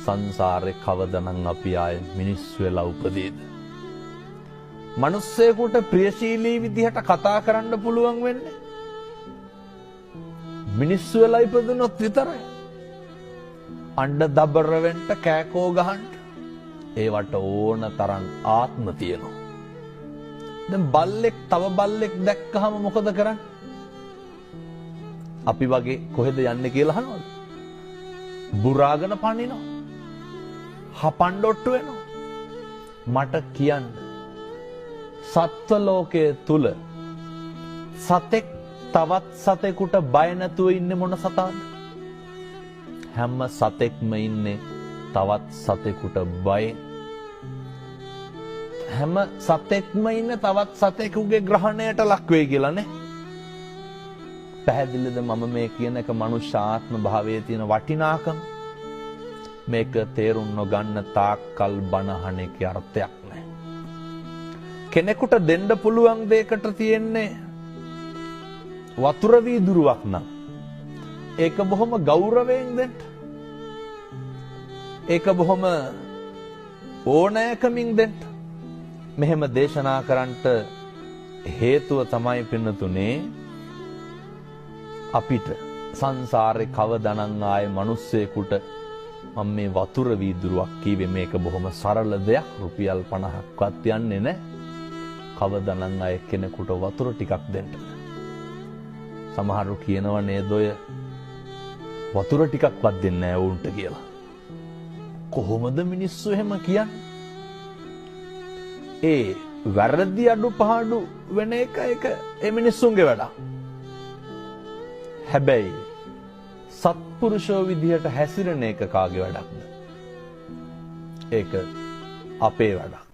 සංසාරේ කවදනම් අපි ආයේ මිනිස්සු වෙලා උපදීද? මිනිස්සෙකුට ප්‍රියශීලී විදිහට කතා කරන්න පුළුවන් වෙන්නේ මිනිස්සු වෙලා ඉපදුනොත් විතරයි. අඬ දබර වෙන්න කෑකෝ ගහන්න ඒවට ඕන තරම් ආත්ම තියෙනවා. දැන් බල්ලෙක් තව බල්ලෙක් දැක්කහම මොකද කරන්නේ? අපි වගේ කොහෙද යන්නේ කියලා අහනවද? බුරාගෙන පනිනවා. හපන්ඩොට්ටු වෙනවා. මට කියන්න සත්ව ලෝකයේ තුල සතෙක් තවත් සතෙකුට බය නැතුව ඉන්නේ මොන සතාද? හැම සතෙක්ම ඉන්නේ තවත් සතෙකුට බය. හැම සතෙක්ම ඉන්නේ තවත් සතෙකුගේ ග්‍රහණයට ලක් වෙයි කියලා නේ. පැහැදිලිද මම මේ කියන එක මනුෂ්‍ය ආත්ම භාවයේ තියෙන වටිනාකම? මේක තේරුම් නොගන්න තාක්කල් බනහන එකේ අර්ථයක් නැහැ. කෙනෙකුට දෙන්න පුළුවන් දෙයකට තියෙන්නේ වතුර වීදුරුවක් නම් ඒක බොහොම ගෞරවයෙන් දෙන්න. ඒක බොහොම ඕනෑකමින් දෙන්න. මෙහෙම දේශනා කරන්නට හේතුව තමයි පින්නතුනේ අපිට සංසාරේ කවදානම් ආයේ මිනිස්සෙකුට මම මේ වතුර වීදුරුවක් කීවේ මේක බොහොම සරල දෙයක් රුපියල් 50ක්වත් යන්නේ නැහැ. කවදානම් ආයේ කෙනෙකුට වතුර ටිකක් දෙන්න. සමහරු කියනවා නේද ඔය වතුර ටිකක්වත් දෙන්නේ නැහැ උන්ට කියලා. කොහොමද මිනිස්සු එහෙම කියන්නේ? ඒ වැරදි අඩුපාඩු වෙන එක ඒ මිනිස්සුන්ගේ වැඩක්. හැබැයි සත්පුරුෂෝ විදිහට හැසිරෙන එක කාගේ වැඩක්ද? ඒක අපේ වැඩක්.